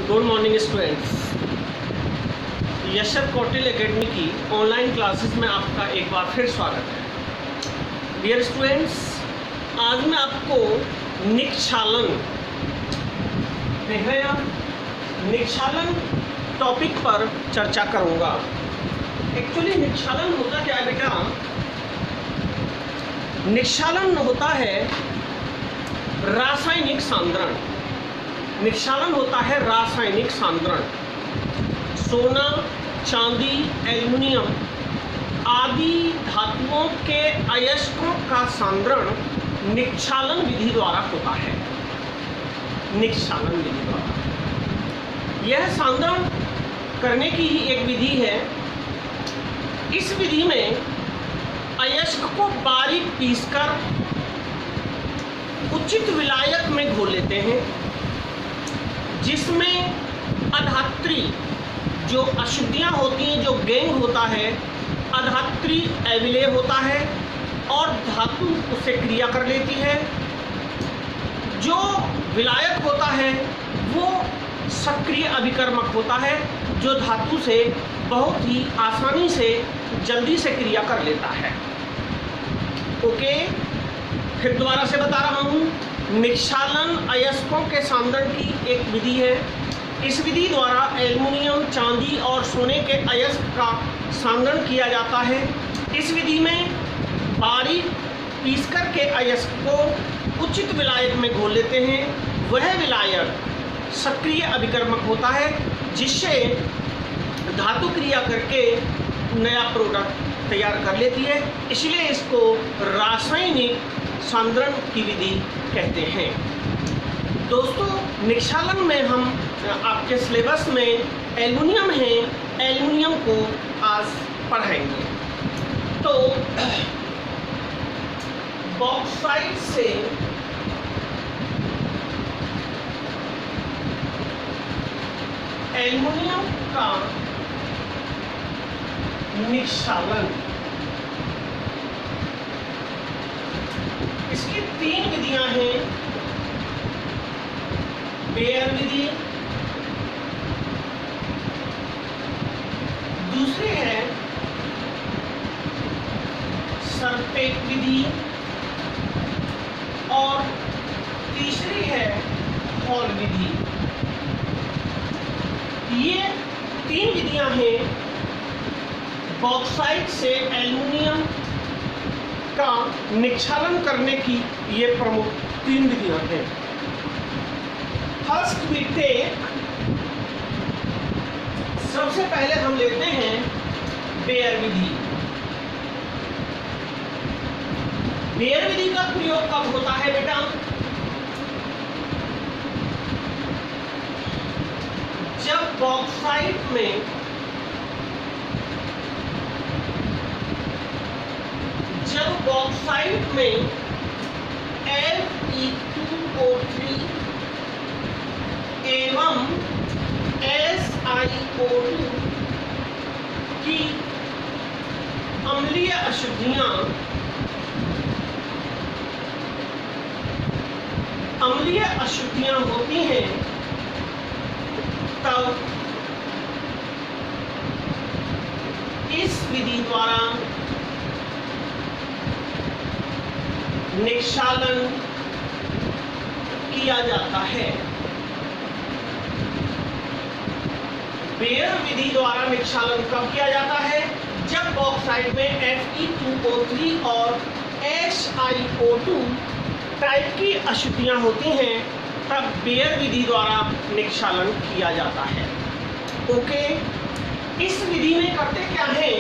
Good morning students. यशर कौटिल academy की ऑनलाइन क्लासेस में आपका एक बार फिर स्वागत है। डियर स्टूडेंट्स, आज मैं आपको निक्षालन देख रहे हैं आप, निक्षालन टॉपिक पर चर्चा करूंगा। एक्चुअली निक्षालन होता क्या है बेटा? निक्षालन होता है रासायनिक सांद्रण। निक्षालन होता है रासायनिक सांद्रण। सोना, चांदी, एल्युमिनियम आदि धातुओं के अयस्कों का सांद्रण निक्षालन विधि द्वारा होता है। निक्षालन विधि द्वारा यह सांद्रण करने की ही एक विधि है। इस विधि में अयस्क को बारीक पीसकर उचित विलायक में घोल लेते हैं, जिसमें अधात्री जो अशुद्धियाँ होती हैं, जो गैंग होता है, अधात्री अविलेय होता है और धातु उससे क्रिया कर लेती है। जो विलायक होता है वो सक्रिय अभिकर्मक होता है, जो धातु से बहुत ही आसानी से जल्दी से क्रिया कर लेता है। ओके, फिर दोबारा से बता रहा हूँ, निक्षालन अयस्कों के सांद्रण की एक विधि है। इस विधि द्वारा एल्युमिनियम, चांदी और सोने के अयस्क का सांद्रण किया जाता है। इस विधि में बारीक पीसकर के अयस्क को उचित विलायक में घोल लेते हैं। वह विलायक सक्रिय अभिकर्मक होता है, जिससे धातु क्रिया करके नया प्रोडक्ट तैयार कर लेती है। इसलिए इसको रासायनिक सांद्रण की विधि कहते हैं। दोस्तों, निक्षालन में हम आपके सिलेबस में एल्युमिनियम है, एल्युमिनियम को आज पढ़ाएंगे। तो बॉक्साइट से एल्युमिनियम का निक्षालन, इसकी तीन विधियां हैं। बेयर विधि, दूसरी है सरपेट विधि और तीसरी है हॉल विधि। ये तीन विधियां हैं बॉक्साइट से एल्युमिनियम का निक्षालन करने की। ये प्रमुख तीन विधियां हैं। फर्स्ट वी टेक, सबसे पहले हम लेते हैं बेयर विधि। बेयर विधि का प्रयोग कब होता है बेटा? जब बॉक्साइट में Fe2O3 एवं SiO2 की अम्लीय अशुद्धियां होती हैं, तब इस विधि द्वारा निक्षालन किया जाता है। बेयर विधि द्वारा निक्षालन कब किया जाता है? जब बॉक्साइट में Fe2O3 और SiO2 टाइप की अशुद्धियां होती हैं, तब बेयर विधि द्वारा निक्षालन किया जाता है। ओके, इस विधि में करते क्या है?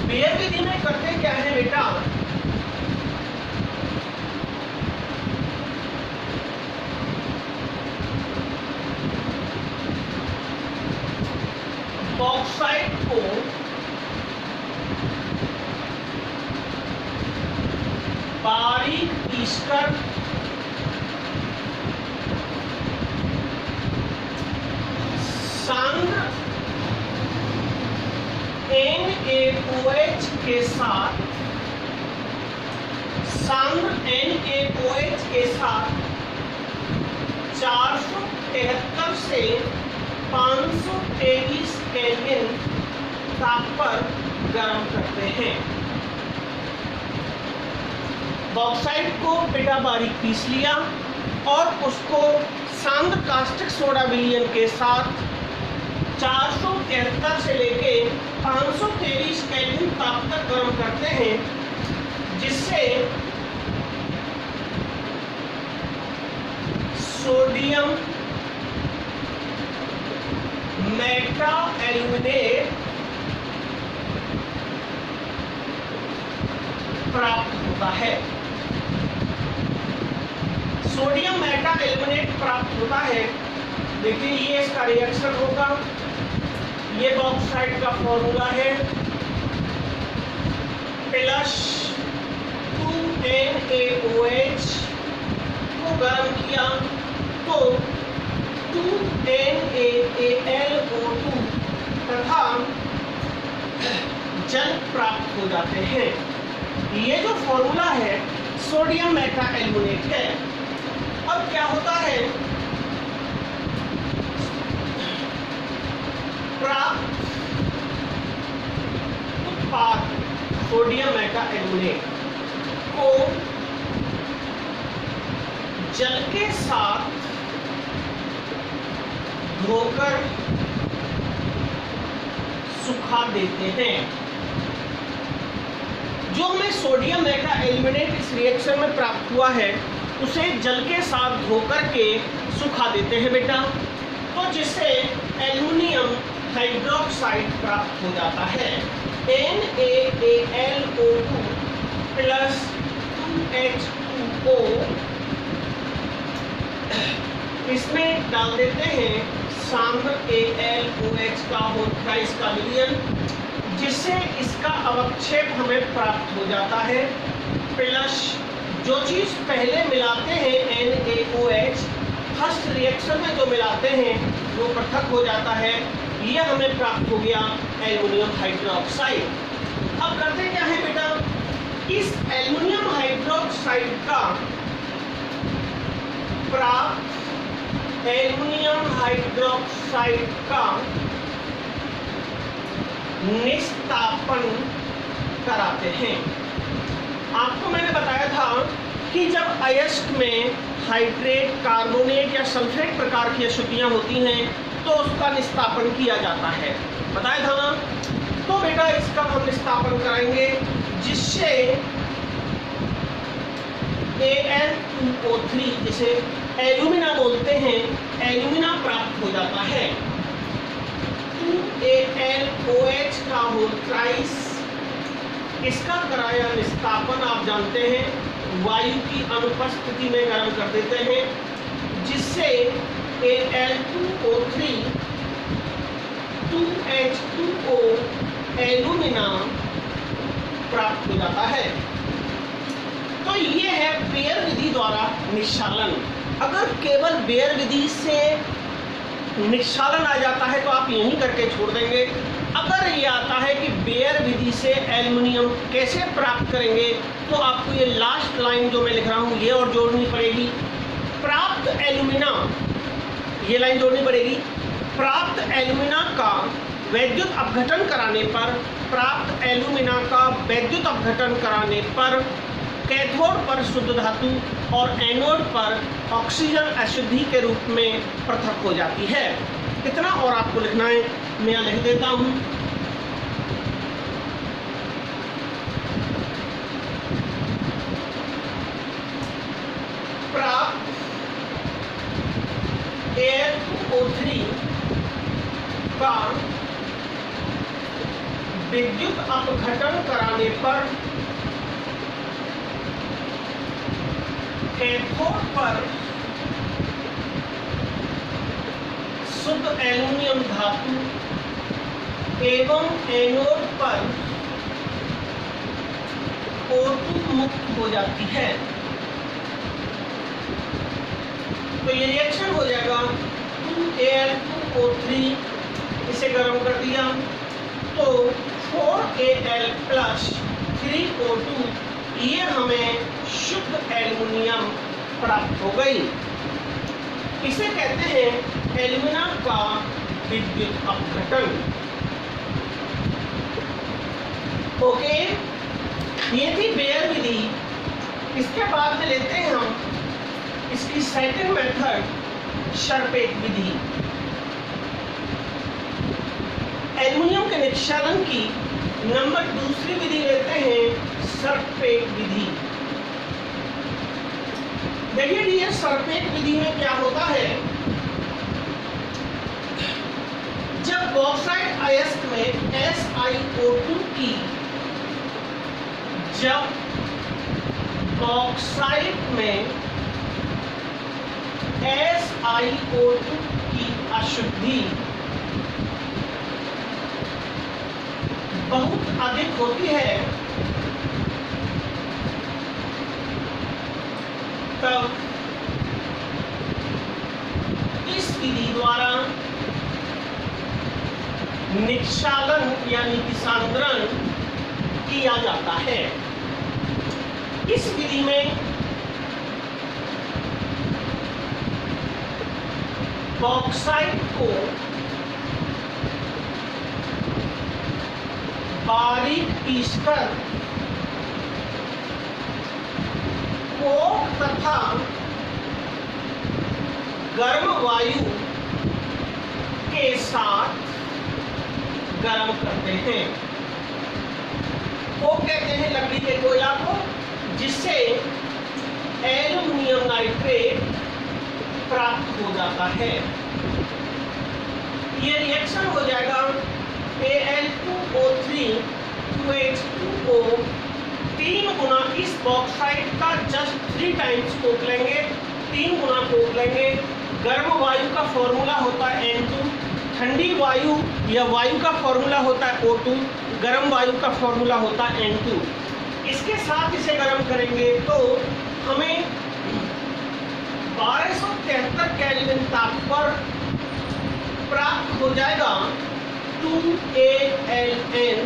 बेयर विधि में करते क्या है बेटा? बॉक्साइट को बारीक पीसकर सांद्र NaOH के साथ सांद्र NaOH के साथ 4 473 से 523 केल्विन ताप पर गर्म करते हैं। बॉक्साइट को बेटा बारीक पीस लिया और उसको सांद्र कास्टिक सोडा विलयन के साथ 473 से लेके 523 केल्विन ताप तक गर्म करते हैं, जिससे सोडियम मेटा एल्यूमिनेट प्राप्त होता है। सोडियम मेटा एल्यूमिनेट प्राप्त होता है। देखिए ये इसका रिएक्शन होगा। ये बॉक्साइट का फॉर्मूला है, प्लस 2NaOH को गर्म किया तो 2NaAlO2 तथा जल प्राप्त हो जाते हैं। ये जो फॉर्मूला है सोडियम मेटा एल्यूमिनेट है। अब क्या होता है, प्राप्त उत्पाद सोडियम मेटा एल्यूमिनेट को जल के साथ धोकर सुखा देते हैं। जो हमें सोडियम मेटा एल्यूमिनेट इस रिएक्शन में प्राप्त हुआ है उसे जल के साथ धोकर के सुखा देते हैं बेटा, तो जिससे एल्युमिनियम हाइड्रोक्साइड प्राप्त हो जाता है। NaAlO2 प्लस 2H2O इसमें डाल देते हैं सांद्र AlOH का होता है इसका विलयन, जिससे इसका अवक्षेप हमें प्राप्त हो जाता है। प्लस जो चीज़ पहले मिलाते हैं NaOH, फर्स्ट रिएक्शन में जो मिलाते हैं वो पृथक हो जाता है। ये हमें प्राप्त हो गया एल्युमिनियम हाइड्रोक्साइड। अब करते क्या है बेटा, इस एल्युमिनियम हाइड्रोक्साइड का प्राप्त एल्युमिनियम हाइड्रोक्साइड का निस्तापन कराते हैं। आपको मैंने बताया था कि जब अयस्क में हाइड्रेट, कार्बोनेट या सल्फेट प्रकार की अशुद्धियां होती हैं तो उसका निस्तापन किया जाता है, बताया था ना। तो बेटा इसका हम निस्तापन कराएंगे, जिससे Al2O3 जिसे एल्यूमिना बोलते हैं, एल्यूमिना प्राप्त हो जाता है। 2AlOH का होल ट्राइस, इसका कराया निस्तापन आप जानते हैं वायु की अनुपस्थिति में गर्म कर देते हैं, जिससे Al2O3 2H2O एल्यूमिना प्राप्त हो जाता है। तो ये है बेयर विधि द्वारा निस्सालन। अगर केवल बेयर विधि से निस्सालन आ जाता है तो आप यहीं करके छोड़ देंगे। अगर ये आता है कि बेयर विधि से एल्युमिनियम कैसे प्राप्त करेंगे, तो आपको ये लास्ट लाइन जो मैं लिख रहा हूँ ये और जोड़नी पड़ेगी। प्राप्त एल्युमिना, ये लाइन जोड़नी पड़ेगी। प्राप्त एल्युमिना का वैद्युत अपघटन कराने पर, प्राप्त एल्युमिना का वैद्युत अपघटन कराने पर कैथोड पर शुद्ध धातु और एनोड पर ऑक्सीजन अशुद्धि के रूप में पृथक हो जाती है। इतना और आपको लिखना है, मैं यहाँ लिख देता हूँ। प्राप्त Al2O3 का विद्युत अपघटन कराने पर कैथोड पर शुद्ध एल्युमिनियम धातु एवं एनोड पर O2 मुक्त हो जाती है। तो ये रिएक्शन हो जाएगा 2Al2O3, इसे गर्म कर दिया तो 4Al प्लस 3O2, ये हमें शुद्ध एल्युमिनियम प्राप्त हो गई। इसे कहते हैं एल्यूमिना का विद्युत अपघटन। ओके, ये थी बेयर विधि। इसके बाद में लेते हैं हम इसकी सेकंड मेथड, शरपेट विधि। एल्युमिनियम के निक्षालन की नंबर दूसरी विधि लेते हैं शरपेट विधि। देखिए ये शरपेट विधि में क्या होता है, जब बॉक्साइट अयस्क में SiO2 की जब बॉक्साइट में SiO2 की अशुद्धि बहुत अधिक होती है, तब इस विधि द्वारा निक्षालन यानी कि सांद्रण किया जाता है। इस विधि में बॉक्साइट को बारीक पीसकर कोक तथा गर्म वायु के साथ गर्म करते हैं। कोक कहते हैं लकड़ी के कोयला को, जिससे एल्युमिनियम नाइट्रेट प्राप्त हो जाता है। ये रिएक्शन हो जाएगा Al2O3 2H2O, 3 गुना इस बॉक्साइट का जस्ट 3 टाइम्स कोक लेंगे, 3 गुना कोक लेंगे। गर्म वायु का फॉर्मूला होता है N2, ठंडी वायु या वायु का फॉर्मूला होता है O2, गर्म वायु का फॉर्मूला होता है N2। इसके साथ इसे गर्म करेंगे तो हमें 1273 केल्विन ताप पर प्राप्त हो जाएगा 2AlN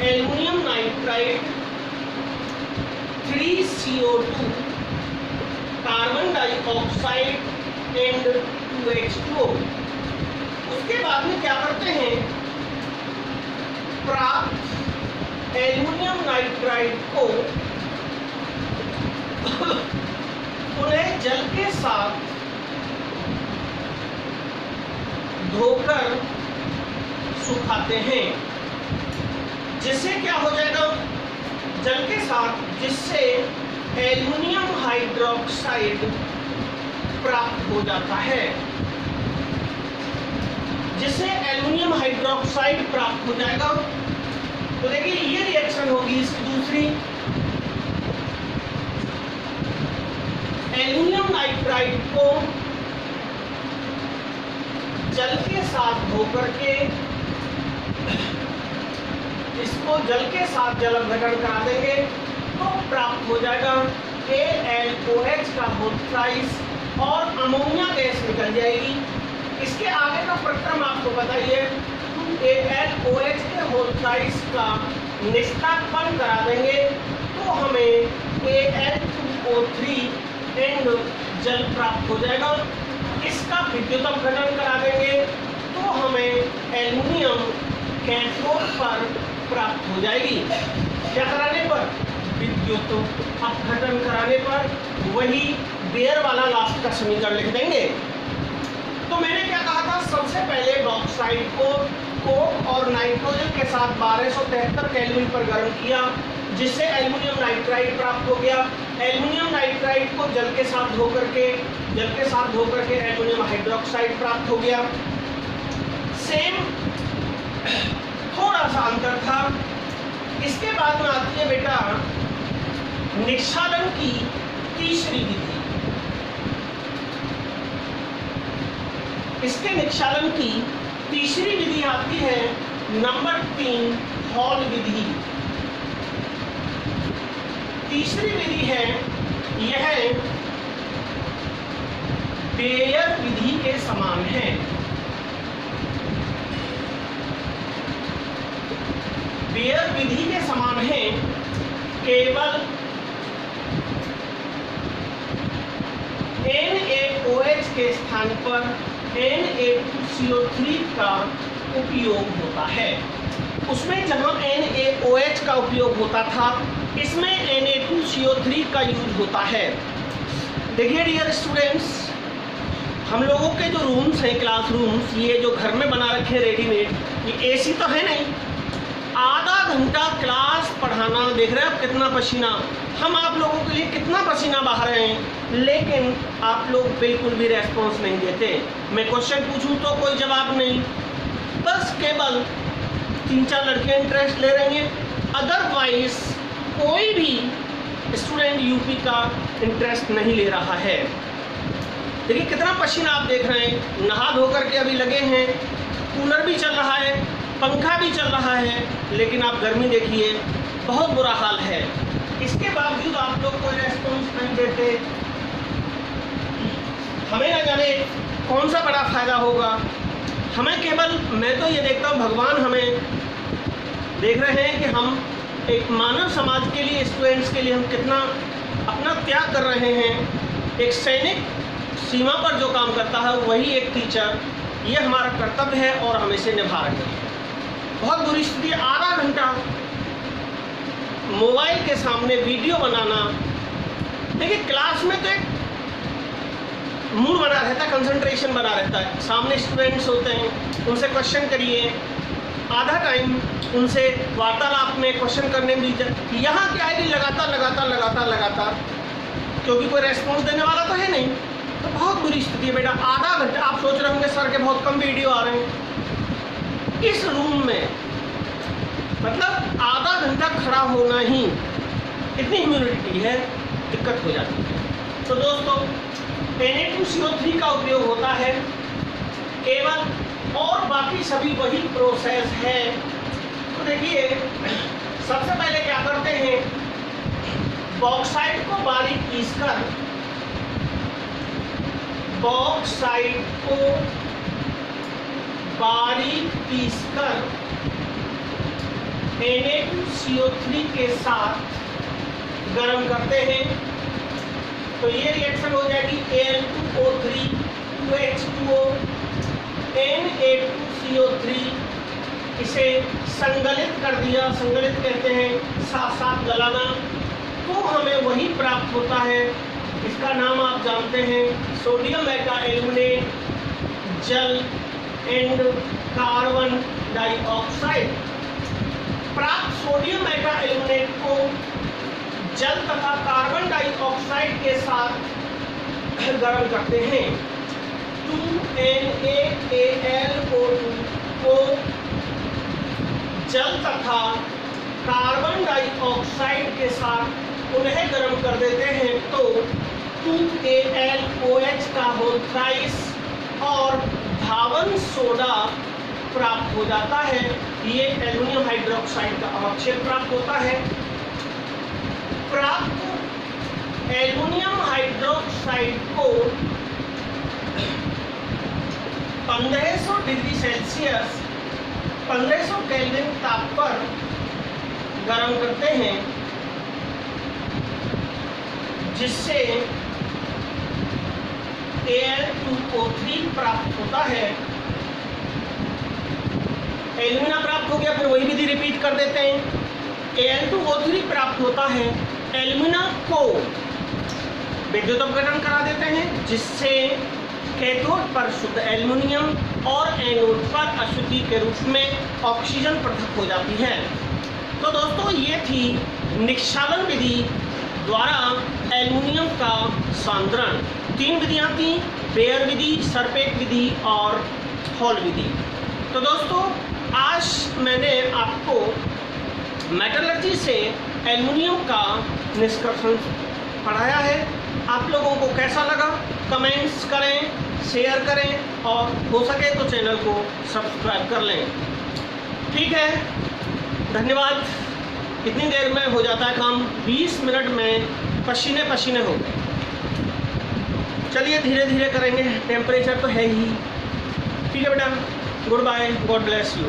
aluminium nitride 3CO2 carbon dioxide and 2H2O। उसके बाद में क्या करते हैं, प्राप्त एल्युमिनियम नाइट्राइड को उन्हें जल के साथ धोकर सुखाते हैं, जिससे क्या हो जाएगा, जल के साथ, जिससे एल्युमिनियम हाइड्रोक्साइड प्राप्त हो जाता है। जिससे एल्युमिनियम हाइड्रोक्साइड प्राप्त हो जाएगा। तो देखिए ये रिएक्शन होगी इसकी दूसरी, एल्युमिनियम नाइट्राइड को जल के साथ धोकर के इसको जल के साथ जल अपघटन करा देंगे तो प्राप्त हो जाएगा AlOH का होल थ्राइस और अमोनिया गैस निकल जाएगी। इसके आगे का प्रक्रम आपको बताइए, AlOH के होल थ्राइस का निष्कापन करा देंगे तो हमें Al2O3 एंड जल प्राप्त हो जाएगा। इसका विद्युत अपघटन करा देंगे तो हमें एल्युमिनियम कैथोड पर प्राप्त हो जाएगी। क्या कराने पर? विद्युत अपघटन कराने पर। वही बेयर वाला लास्ट का समीकरण लिख देंगे। तो मैंने क्या कहा था, सबसे पहले बॉक्साइट को कोक और नाइट्रोजन के साथ 1273 केल्विन पर गर्म किया, जिससे एल्युमिनियम नाइट्राइड प्राप्त हो गया। एल्युमिनियम नाइट्राइड को जल के साथ धो करके एल्युमिनियम हाइड्रोक्साइड प्राप्त हो गया। सेम थोड़ा सा अंतर था। इसके बाद में आती है बेटा निक्षालन की तीसरी विधि। इसके निक्षालन की तीसरी विधि आती है नंबर 3 हॉल विधि। तीसरी विधि है यह बेयर विधि के समान है। बेयर विधि के समान है, केवल NaOH के स्थान पर Na2CO3 का उपयोग होता है। उसमें जहाँ NaOH का उपयोग होता था, इसमें Na2CO3 का यूज होता है। देखिए डियर स्टूडेंट्स, हम लोगों के जो रूम्स हैं, क्लासरूम्स, ये जो घर में बना रखे हैं रेडीमेड, ये एसी तो है नहीं। आधा घंटा क्लास पढ़ाना, देख रहे हैं आप कितना पसीना, हम आप लोगों के लिए कितना पसीना बहा रहे हैं, लेकिन आप लोग बिल्कुल भी रेस्पॉन्स नहीं देते। मैं क्वेश्चन पूछूं तो कोई जवाब नहीं, बस केवल 3-4 लड़कियाँ इंटरेस्ट ले रही हैं, अदरवाइज कोई भी स्टूडेंट यूपी का इंटरेस्ट नहीं ले रहा है। देखिए कितना पसीना आप देख रहे हैं, नहा धो करके अभी लगे हैं, कूलर भी चल रहा है, पंखा भी चल रहा है, लेकिन आप गर्मी देखिए, बहुत बुरा हाल है। इसके बावजूद आप लोग कोई रेस्पॉन्स नहीं देते, हमें न जाने कौन सा बड़ा फायदा होगा। हमें केवल, मैं तो ये देखता हूँ भगवान हमें देख रहे हैं कि हम एक मानव समाज के लिए, स्टूडेंट्स के लिए हम कितना अपना त्याग कर रहे हैं। एक सैनिक सीमा पर जो काम करता है वही एक टीचर, ये हमारा कर्तव्य है और हम इसे निभा रहे हैं। बहुत बुरी स्थिति, आधा घंटा मोबाइल के सामने वीडियो बनाना। देखिए क्लास में तो एक मूड बना रहता है, कंसंट्रेशन बना रहता है, सामने स्टूडेंट्स होते हैं, उनसे क्वेश्चन करिए, आधा टाइम उनसे वार्तालाप में क्वेश्चन करने में दीजिए। यहाँ क्या है कि लगातार, क्योंकि कोई रेस्पॉन्स देने वाला तो है नहीं, तो बहुत बुरी स्थिति है बेटा। आधा घंटा, आप सोच रहे होंगे सर के बहुत कम वीडियो आ रहे हैं, इस रूम में मतलब आधा घंटा खड़ा होना ही इतनी ह्यूमिडिटी है, दिक्कत हो जाती है। तो दोस्तों Na2CO3 का उपयोग होता है केवल, और बाकी सभी वही प्रोसेस है। तो देखिए सबसे पहले क्या करते हैं, बॉक्साइट को बारीक पीसकर, बॉक्साइट को बारीक पीसकर Na2CO3 के साथ गर्म करते हैं, तो ये रिएक्शन हो जाएगी Al2O3 2H2O Na2CO3, इसे संगलित कर दिया, संगलित कहते हैं साथ साथ गलाना, तो हमें वही प्राप्त होता है। इसका नाम आप जानते हैं, सोडियम मेटाएल्यूमिनेट जल एंड कार्बन डाइऑक्साइड। प्राप्त सोडियम मेटाएल्यूमिनेट को जल तथा कार्बन डाइऑक्साइड के साथ गर्म करते हैं। 2NaAlO2 को जल तथा कार्बन डाइऑक्साइड के साथ उन्हें गर्म कर देते हैं, तो 2AlOH का होल थ्राइस और धावन सोडा प्राप्त हो जाता है। ये एल्युमिनियम हाइड्रोक्साइड का अवक्षेप प्राप्त होता है। प्राप्त एल्युमिनियम हाइड्रोक्साइड को 1500 डिग्री सेल्सियस 1500 केल्विन ताप पर गर्म करते हैं, जिससे Al2O3 प्राप्त होता है। एल्यूमिना प्राप्त हो गया, फिर वही विधि रिपीट कर देते हैं। Al2O3 प्राप्त होता है, एल्यूमिना को विद्युत अपघटन करा देते हैं, जिससे कैथोड पर शुद्ध एल्युमिनियम और एनोड पर अशुद्धि के रूप में ऑक्सीजन पृथक हो जाती है। तो दोस्तों ये थी निक्षालन विधि द्वारा एल्युमिनियम का सांद्रण। 3 विधियाँ थी, बेयर विधि, सरपेट विधि और हॉल विधि। तो दोस्तों आज मैंने आपको मेटलर्जी से एल्युमिनियम का निष्कर्षण पढ़ाया है। आप लोगों को कैसा लगा कमेंट्स करें, शेयर करें और हो सके तो चैनल को सब्सक्राइब कर लें। ठीक है, धन्यवाद। कितनी देर में हो जाता है काम? 20 मिनट में पसीने पसीने हो गए। चलिए धीरे धीरे करेंगे, टेम्परेचर तो है ही। ठीक है बेटा, good bye, God bless you.